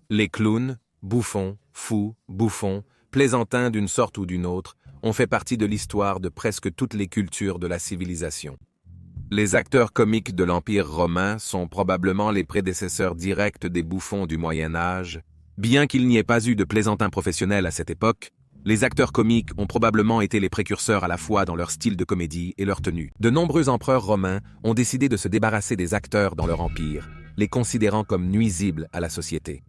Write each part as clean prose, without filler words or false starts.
Les clowns, bouffons, fous, bouffons, plaisantins d'une sorte ou d'une autre, ont fait partie de l'histoire de presque toutes les cultures de la civilisation. Les acteurs comiques de l'Empire romain sont probablement les prédécesseurs directs des bouffons du Moyen Âge. Bien qu'il n'y ait pas eu de plaisantins professionnels à cette époque, les acteurs comiques ont probablement été les précurseurs à la fois dans leur style de comédie et leur tenue. De nombreux empereurs romains ont décidé de se débarrasser des acteurs dans leur empire, les considérant comme nuisibles à la société.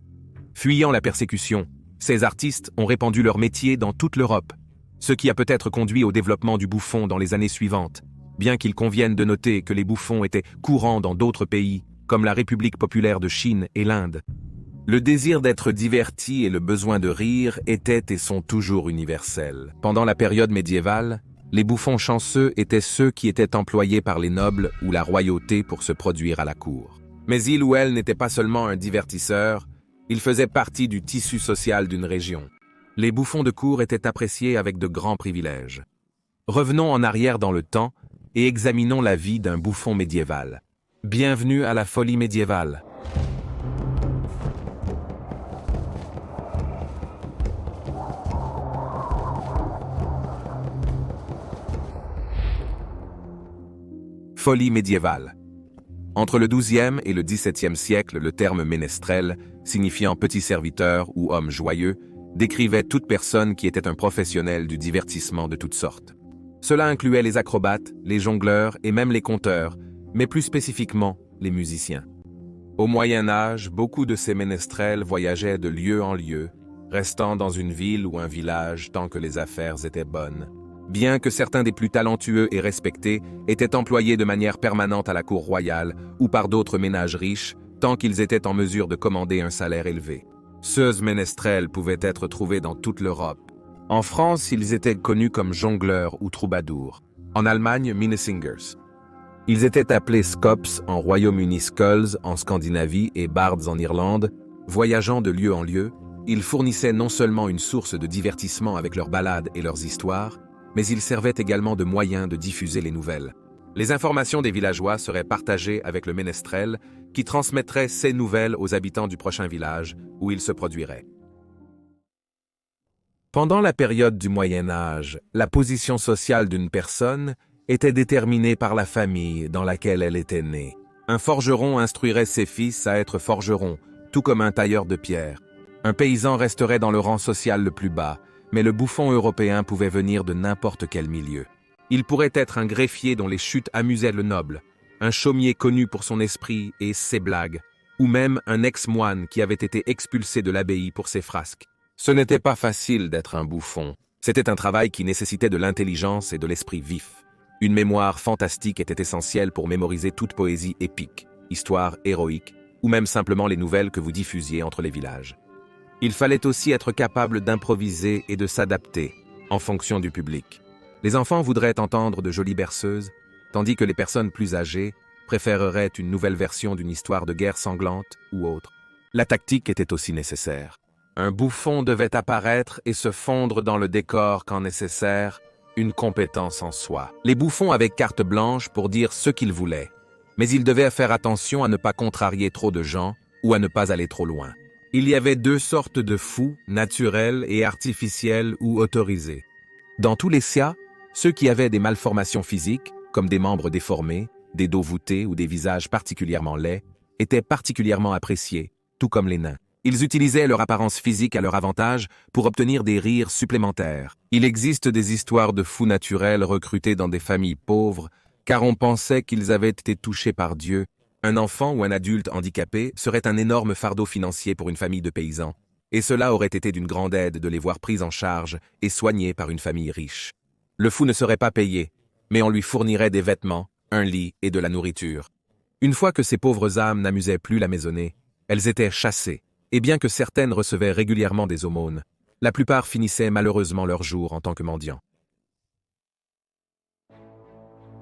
Fuyant la persécution, ces artistes ont répandu leur métier dans toute l'Europe, ce qui a peut-être conduit au développement du bouffon dans les années suivantes, bien qu'il convienne de noter que les bouffons étaient courants dans d'autres pays, comme la République populaire de Chine et l'Inde. Le désir d'être diverti et le besoin de rire étaient et sont toujours universels. Pendant la période médiévale, les bouffons chanceux étaient ceux qui étaient employés par les nobles ou la royauté pour se produire à la cour. Mais il ou elle n'était pas seulement un divertisseur, il faisait partie du tissu social d'une région. Les bouffons de cour étaient appréciés avec de grands privilèges. Revenons en arrière dans le temps et examinons la vie d'un bouffon médiéval. Bienvenue à la folie médiévale. Folie médiévale. Entre le XIIe et le XVIIe siècle, le terme ménestrel, signifiant petit serviteur ou homme joyeux, décrivait toute personne qui était un professionnel du divertissement de toutes sortes. Cela incluait les acrobates, les jongleurs et même les conteurs, mais plus spécifiquement les musiciens. Au Moyen Âge, beaucoup de ces ménestrels voyageaient de lieu en lieu, restant dans une ville ou un village tant que les affaires étaient bonnes. Bien que certains des plus talentueux et respectés étaient employés de manière permanente à la cour royale ou par d'autres ménages riches, tant qu'ils étaient en mesure de commander un salaire élevé. Ces ménestrels pouvaient être trouvés dans toute l'Europe. En France, ils étaient connus comme jongleurs ou troubadours. En Allemagne, Minnesingers. Ils étaient appelés Skops en Royaume-Uni, Skulls en Scandinavie et Bards en Irlande. Voyageant de lieu en lieu, ils fournissaient non seulement une source de divertissement avec leurs ballades et leurs histoires, mais ils servaient également de moyen de diffuser les nouvelles. Les informations des villageois seraient partagées avec le ménestrel, qui transmettrait ces nouvelles aux habitants du prochain village où ils se produiraient. Pendant la période du Moyen Âge, la position sociale d'une personne était déterminée par la famille dans laquelle elle était née. Un forgeron instruirait ses fils à être forgerons, tout comme un tailleur de pierre. Un paysan resterait dans le rang social le plus bas, mais le bouffon européen pouvait venir de n'importe quel milieu. Il pourrait être un greffier dont les chutes amusaient le noble, un chaumier connu pour son esprit et ses blagues, ou même un ex-moine qui avait été expulsé de l'abbaye pour ses frasques. Ce n'était pas facile d'être un bouffon. C'était un travail qui nécessitait de l'intelligence et de l'esprit vif. Une mémoire fantastique était essentielle pour mémoriser toute poésie épique, histoire héroïque, ou même simplement les nouvelles que vous diffusiez entre les villages. Il fallait aussi être capable d'improviser et de s'adapter en fonction du public. Les enfants voudraient entendre de jolies berceuses, tandis que les personnes plus âgées préféreraient une nouvelle version d'une histoire de guerre sanglante ou autre. La tactique était aussi nécessaire. Un bouffon devait apparaître et se fondre dans le décor quand nécessaire, une compétence en soi. Les bouffons avaient carte blanche pour dire ce qu'ils voulaient, mais ils devaient faire attention à ne pas contrarier trop de gens ou à ne pas aller trop loin. Il y avait deux sortes de fous, naturels et artificiels ou autorisés. Dans tous les cas, ceux qui avaient des malformations physiques, comme des membres déformés, des dos voûtés ou des visages particulièrement laids, étaient particulièrement appréciés, tout comme les nains. Ils utilisaient leur apparence physique à leur avantage pour obtenir des rires supplémentaires. Il existe des histoires de fous naturels recrutés dans des familles pauvres, car on pensait qu'ils avaient été touchés par Dieu. Un enfant ou un adulte handicapé serait un énorme fardeau financier pour une famille de paysans, et cela aurait été d'une grande aide de les voir pris en charge et soignés par une famille riche. Le fou ne serait pas payé, mais on lui fournirait des vêtements, un lit et de la nourriture. Une fois que ces pauvres âmes n'amusaient plus la maisonnée, elles étaient chassées, et bien que certaines recevaient régulièrement des aumônes, la plupart finissaient malheureusement leur jour en tant que mendiants.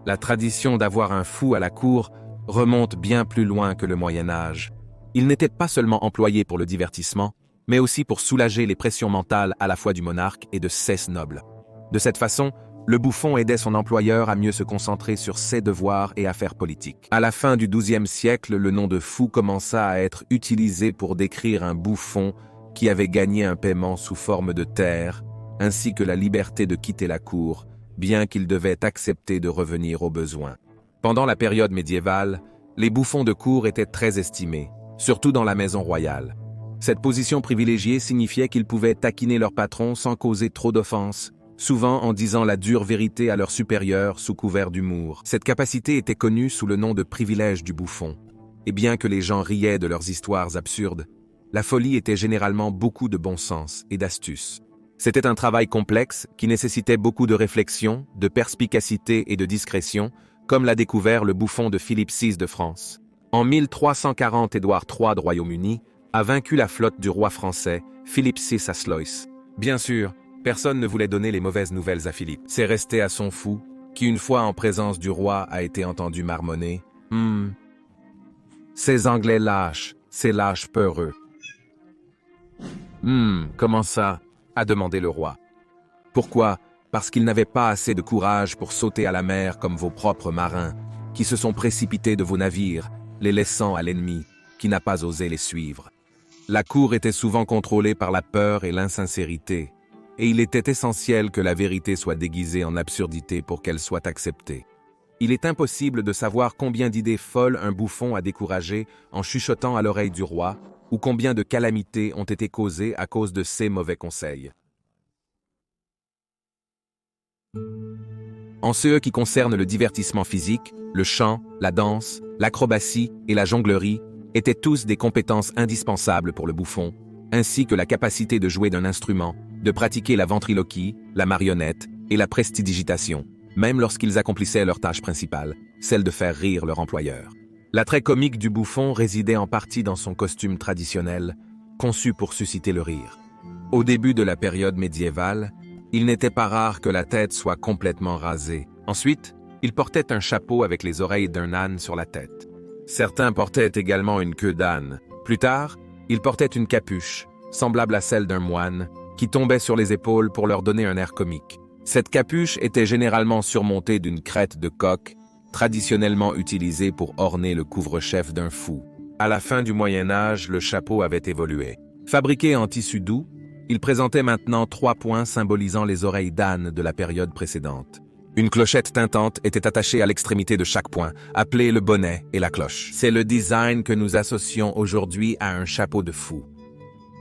La tradition d'avoir un fou à la cour remonte bien plus loin que le Moyen Âge. Il n'était pas seulement employé pour le divertissement, mais aussi pour soulager les pressions mentales à la fois du monarque et de ses nobles. De cette façon, Le bouffon aidait son employeur à mieux se concentrer sur ses devoirs et affaires politiques. À la fin du XIIe siècle, le nom de fou commença à être utilisé pour décrire un bouffon qui avait gagné un paiement sous forme de terre, ainsi que la liberté de quitter la cour, bien qu'il devait accepter de revenir au besoin. Pendant la période médiévale, les bouffons de cour étaient très estimés, surtout dans la maison royale. Cette position privilégiée signifiait qu'ils pouvaient taquiner leur patron sans causer trop d'offenses, souvent en disant la dure vérité à leurs supérieurs sous couvert d'humour. Cette capacité était connue sous le nom de privilège du bouffon. Et bien que les gens riaient de leurs histoires absurdes, la folie était généralement beaucoup de bon sens et d'astuce. C'était un travail complexe qui nécessitait beaucoup de réflexion, de perspicacité et de discrétion, comme l'a découvert le bouffon de Philippe VI de France. En 1340, Édouard III du Royaume-Uni a vaincu la flotte du roi français, Philippe VI à Sluis. Bien sûr, personne ne voulait donner les mauvaises nouvelles à Philippe. C'est resté à son fou, qui une fois en présence du roi a été entendu marmonner « Ces Anglais lâches, ces lâches peureux. » « Comment ça ?» a demandé le roi. « Pourquoi ? Parce qu'ils n'avaient pas assez de courage pour sauter à la mer comme vos propres marins, qui se sont précipités de vos navires, les laissant à l'ennemi, qui n'a pas osé les suivre. La cour était souvent contrôlée par la peur et l'insincérité, et il était essentiel que la vérité soit déguisée en absurdité pour qu'elle soit acceptée. Il est impossible de savoir combien d'idées folles un bouffon a découragées en chuchotant à l'oreille du roi, ou combien de calamités ont été causées à cause de ses mauvais conseils. En ce qui concerne le divertissement physique, le chant, la danse, l'acrobatie et la jonglerie étaient tous des compétences indispensables pour le bouffon, ainsi que la capacité de jouer d'un instrument, de pratiquer la ventriloquie, la marionnette et la prestidigitation, même lorsqu'ils accomplissaient leur tâche principale, celle de faire rire leur employeur. L'attrait comique du bouffon résidait en partie dans son costume traditionnel, conçu pour susciter le rire. Au début de la période médiévale, il n'était pas rare que la tête soit complètement rasée. Ensuite, il portait un chapeau avec les oreilles d'un âne sur la tête. Certains portaient également une queue d'âne. Plus tard, il portait une capuche, semblable à celle d'un moine, qui tombait sur les épaules pour leur donner un air comique. Cette capuche était généralement surmontée d'une crête de coq, traditionnellement utilisée pour orner le couvre-chef d'un fou. À la fin du Moyen Âge, le chapeau avait évolué. Fabriqué en tissu doux, il présentait maintenant 3 points symbolisant les oreilles d'âne de la période précédente. Une clochette tintante était attachée à l'extrémité de chaque point, appelée le bonnet et la cloche. C'est le design que nous associons aujourd'hui à un chapeau de fou.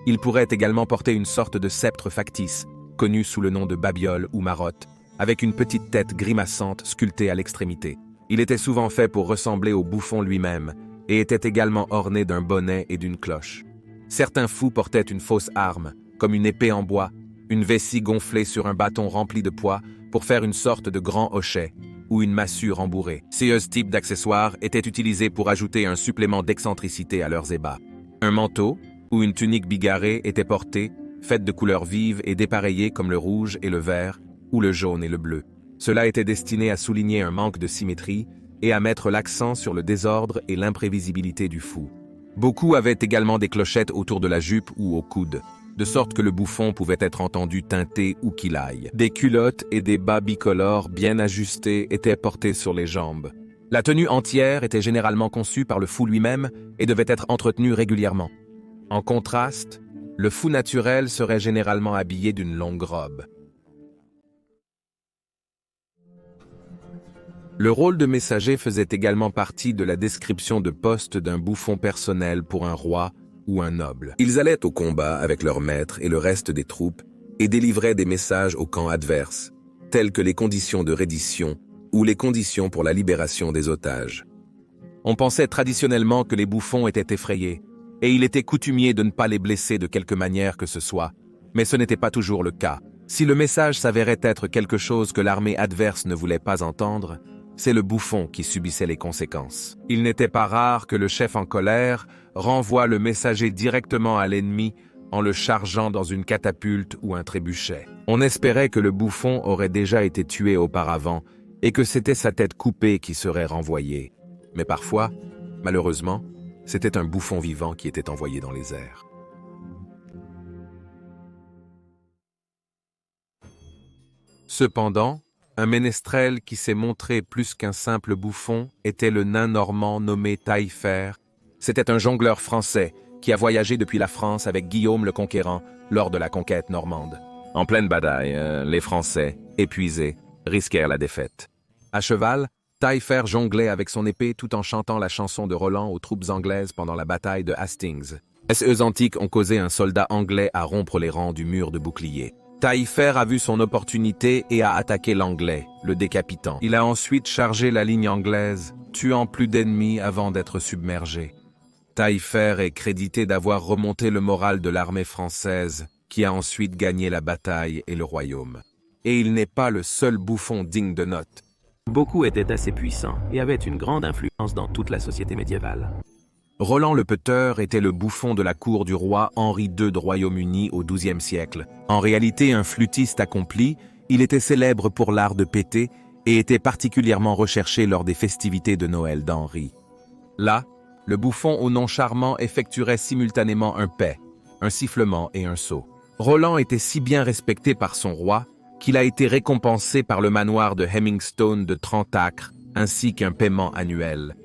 Il pourrait également porter une sorte de sceptre factice, connu sous le nom de babiole ou marotte, avec une petite tête grimaçante sculptée à l'extrémité. Il était souvent fait pour ressembler au bouffon lui-même et était également orné d'un bonnet et d'une cloche. Certains fous portaient une fausse arme, comme une épée en bois, une vessie gonflée sur un bâton rempli de poids pour faire une sorte de grand hochet, ou une massue rembourrée. Ces types d'accessoires étaient utilisés pour ajouter un supplément d'excentricité à leurs ébats. Un manteau ou une tunique bigarrée était portée, faite de couleurs vives et dépareillées comme le rouge et le vert, ou le jaune et le bleu. Cela était destiné à souligner un manque de symétrie et à mettre l'accent sur le désordre et l'imprévisibilité du fou. Beaucoup avaient également des clochettes autour de la jupe ou au coude, de sorte que le bouffon pouvait être entendu teinter ou qu'il aille. Des culottes et des bas bicolores bien ajustés étaient portés sur les jambes. La tenue entière était généralement conçue par le fou lui-même et devait être entretenue régulièrement. En contraste, le fou naturel serait généralement habillé d'une longue robe. Le rôle de messager faisait également partie de la description de poste d'un bouffon personnel pour un roi ou un noble. Ils allaient au combat avec leur maître et le reste des troupes et délivraient des messages au camp adverse, tels que les conditions de reddition ou les conditions pour la libération des otages. On pensait traditionnellement que les bouffons étaient effrayés, et il était coutumier de ne pas les blesser de quelque manière que ce soit, mais ce n'était pas toujours le cas. Si le message s'avérait être quelque chose que l'armée adverse ne voulait pas entendre, c'est le bouffon qui subissait les conséquences. Il n'était pas rare que le chef en colère renvoie le messager directement à l'ennemi en le chargeant dans une catapulte ou un trébuchet. On espérait que le bouffon aurait déjà été tué auparavant et que c'était sa tête coupée qui serait renvoyée. Mais parfois, malheureusement, c'était un bouffon vivant qui était envoyé dans les airs. Cependant, Un ménestrel qui s'est montré plus qu'un simple bouffon était le nain normand nommé Taillefer. C'était un jongleur français qui a voyagé depuis la France avec Guillaume le Conquérant lors de la conquête normande. En pleine bataille, les Français, épuisés, risquèrent la défaite. À cheval, Taillefer jonglait avec son épée tout en chantant la chanson de Roland aux troupes anglaises pendant la bataille de Hastings. Les antiques ont causé un soldat anglais à rompre les rangs du mur de bouclier. Taillefer a vu son opportunité et a attaqué l'Anglais, le décapitant. Il a ensuite chargé la ligne anglaise, tuant plus d'ennemis avant d'être submergé. Taillefer est crédité d'avoir remonté le moral de l'armée française, qui a ensuite gagné la bataille et le royaume. Et il n'est pas le seul bouffon digne de note. Beaucoup étaient assez puissants et avaient une grande influence dans toute la société médiévale. Roland le Peteur était le bouffon de la cour du roi Henri II de Royaume-Uni au XIIe siècle. En réalité un flûtiste accompli, il était célèbre pour l'art de péter et était particulièrement recherché lors des festivités de Noël d'Henri. Là, le bouffon au nom charmant effectuerait simultanément un paix, un sifflement et un saut. Roland était si bien respecté par son roi qu'il a été récompensé par le manoir de Hemmingstone de 30 acres, ainsi qu'un paiement annuel.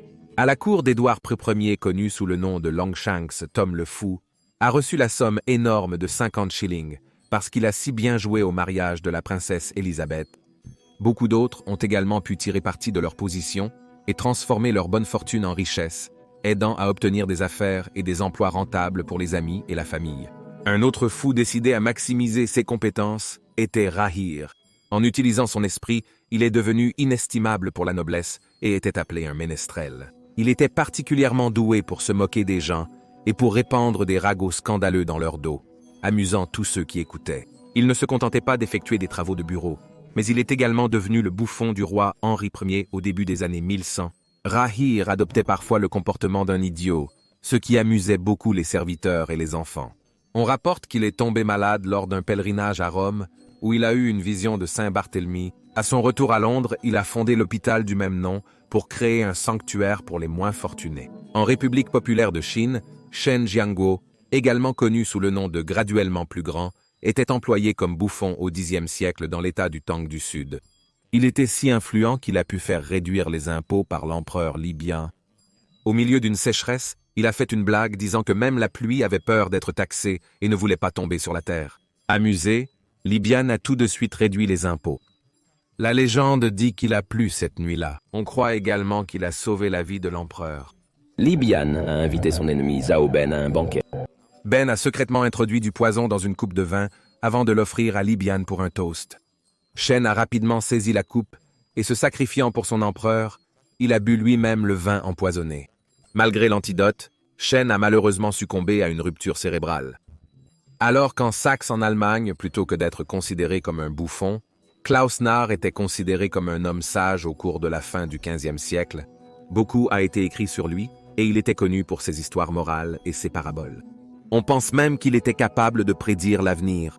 À la cour d'Édouard Ier, connu sous le nom de Longshanks, Tom le Fou, a reçu la somme énorme de 50 shillings parce qu'il a si bien joué au mariage de la princesse Élisabeth. Beaucoup d'autres ont également pu tirer parti de leur position et transformer leur bonne fortune en richesse, aidant à obtenir des affaires et des emplois rentables pour les amis et la famille. Un autre fou décidé à maximiser ses compétences était Rahir. En utilisant son esprit, il est devenu inestimable pour la noblesse et était appelé un ménestrel. Il était particulièrement doué pour se moquer des gens et pour répandre des ragots scandaleux dans leur dos, amusant tous ceux qui écoutaient. Il ne se contentait pas d'effectuer des travaux de bureau, mais il est également devenu le bouffon du roi Henri Ier au début des années 1100. Rahir adoptait parfois le comportement d'un idiot, ce qui amusait beaucoup les serviteurs et les enfants. On rapporte qu'il est tombé malade lors d'un pèlerinage à Rome, où il a eu une vision de Saint Barthélemy. À son retour à Londres, il a fondé l'hôpital du même nom pour créer un sanctuaire pour les moins fortunés. En République populaire de Chine, Shen Jianguo, également connu sous le nom de graduellement plus grand, était employé comme bouffon au Xe siècle dans l'état du Tang du Sud. Il était si influent qu'il a pu faire réduire les impôts par l'empereur libyen. Au milieu d'une sécheresse, il a fait une blague disant que même la pluie avait peur d'être taxée et ne voulait pas tomber sur la terre. Amusé, Libyan a tout de suite réduit les impôts. La légende dit qu'il a plu cette nuit-là. On croit également qu'il a sauvé la vie de l'empereur. Libyan a invité son ennemi Zhao Ben à un banquet. Ben a secrètement introduit du poison dans une coupe de vin avant de l'offrir à Libyan pour un toast. Shen a rapidement saisi la coupe et, se sacrifiant pour son empereur, il a bu lui-même le vin empoisonné. Malgré l'antidote, Shen a malheureusement succombé à une rupture cérébrale. Alors qu'en Saxe en Allemagne, plutôt que d'être considéré comme un bouffon, Klaus Narr était considéré comme un homme sage au cours de la fin du XVe siècle. Beaucoup a été écrit sur lui et il était connu pour ses histoires morales et ses paraboles. On pense même qu'il était capable de prédire l'avenir.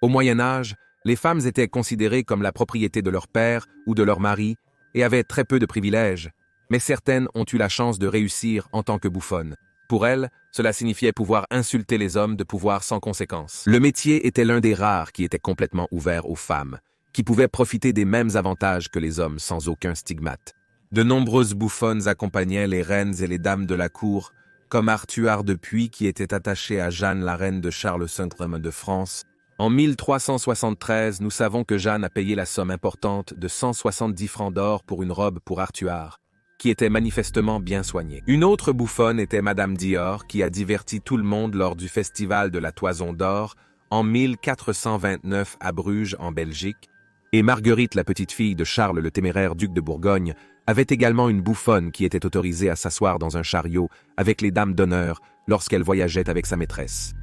Au Moyen Âge, les femmes étaient considérées comme la propriété de leur père ou de leur mari et avaient très peu de privilèges, mais certaines ont eu la chance de réussir en tant que bouffonnes. Pour elles, cela signifiait pouvoir insulter les hommes de pouvoir sans conséquence. Le métier était l'un des rares qui était complètement ouvert aux femmes, qui pouvaient profiter des mêmes avantages que les hommes sans aucun stigmate. De nombreuses bouffonnes accompagnaient les reines et les dames de la cour, comme Arthuard de Puy qui était attaché à Jeanne, la reine de Charles V de France. En 1373, nous savons que Jeanne a payé la somme importante de 170 francs d'or pour une robe pour Arthuard, qui était manifestement bien soignée. Une autre bouffonne était Madame Dior, qui a diverti tout le monde lors du festival de la Toison d'Or en 1429 à Bruges, en Belgique, et Marguerite, la petite-fille de Charles le Téméraire, duc de Bourgogne, avait également une bouffonne qui était autorisée à s'asseoir dans un chariot avec les dames d'honneur lorsqu'elle voyageait avec sa maîtresse.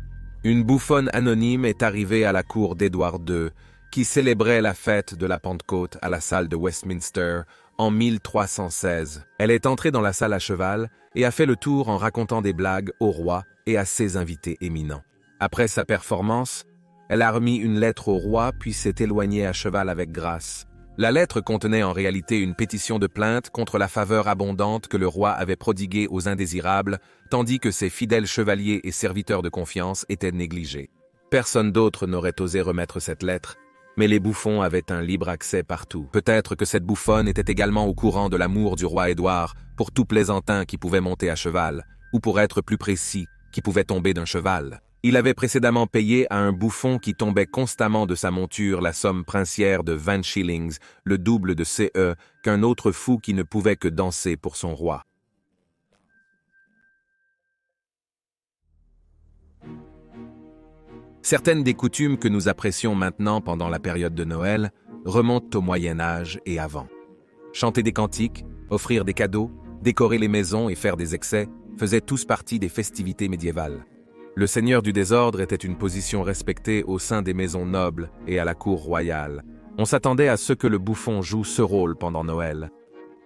Une bouffonne anonyme est arrivée à la cour d'Édouard II, qui célébrait la fête de la Pentecôte à la salle de Westminster en 1316. Elle est entrée dans la salle à cheval et a fait le tour en racontant des blagues au roi et à ses invités éminents. Après sa performance, elle a remis une lettre au roi puis s'est éloignée à cheval avec grâce. La lettre contenait en réalité une pétition de plainte contre la faveur abondante que le roi avait prodiguée aux indésirables, tandis que ses fidèles chevaliers et serviteurs de confiance étaient négligés. Personne d'autre n'aurait osé remettre cette lettre, mais les bouffons avaient un libre accès partout. Peut-être que cette bouffonne était également au courant de l'amour du roi Édouard pour tout plaisantin qui pouvait monter à cheval, ou pour être plus précis, qui pouvait tomber d'un cheval. Il avait précédemment payé à un bouffon qui tombait constamment de sa monture la somme princière de 20 shillings, le double de CE, qu'un autre fou qui ne pouvait que danser pour son roi. Certaines des coutumes que nous apprécions maintenant pendant la période de Noël remontent au Moyen Âge et avant. Chanter des cantiques, offrir des cadeaux, décorer les maisons et faire des excès faisaient tous partie des festivités médiévales. Le seigneur du désordre était une position respectée au sein des maisons nobles et à la cour royale. On s'attendait à ce que le bouffon joue ce rôle pendant Noël.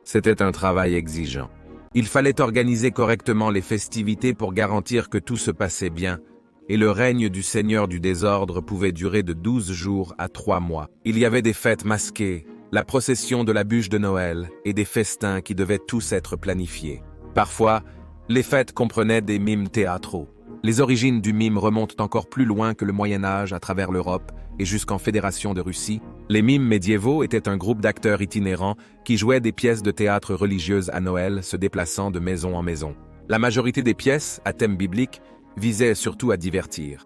C'était un travail exigeant. Il fallait organiser correctement les festivités pour garantir que tout se passait bien, et le règne du seigneur du désordre pouvait durer de 12 jours à 3 mois. Il y avait des fêtes masquées, la procession de la bûche de Noël et des festins qui devaient tous être planifiés. Parfois, les fêtes comprenaient des mimes théâtraux. Les origines du mime remontent encore plus loin que le Moyen Âge à travers l'Europe et jusqu'en Fédération de Russie. Les mimes médiévaux étaient un groupe d'acteurs itinérants qui jouaient des pièces de théâtre religieuses à Noël, se déplaçant de maison en maison. La majorité des pièces, à thème biblique, visaient surtout à divertir.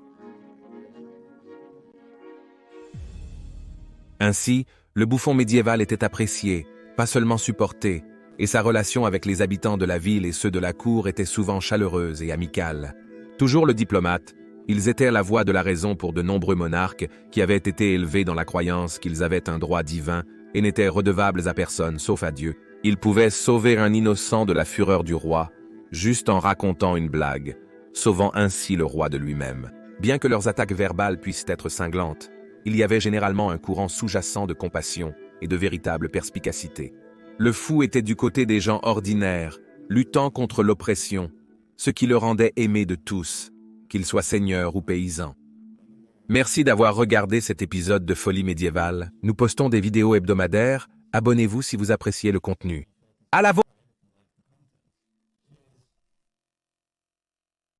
Ainsi, le bouffon médiéval était apprécié, pas seulement supporté, et sa relation avec les habitants de la ville et ceux de la cour était souvent chaleureuse et amicale. Toujours le diplomate, ils étaient la voix de la raison pour de nombreux monarques qui avaient été élevés dans la croyance qu'ils avaient un droit divin et n'étaient redevables à personne sauf à Dieu. Ils pouvaient sauver un innocent de la fureur du roi, juste en racontant une blague, sauvant ainsi le roi de lui-même. Bien que leurs attaques verbales puissent être cinglantes, il y avait généralement un courant sous-jacent de compassion et de véritable perspicacité. Le fou était du côté des gens ordinaires, luttant contre l'oppression, ce qui le rendait aimé de tous, qu'ils soient seigneurs ou paysans. Merci d'avoir regardé cet épisode de Folie médiévale. Nous postons des vidéos hebdomadaires. Abonnez-vous si vous appréciez le contenu. À la vôtre!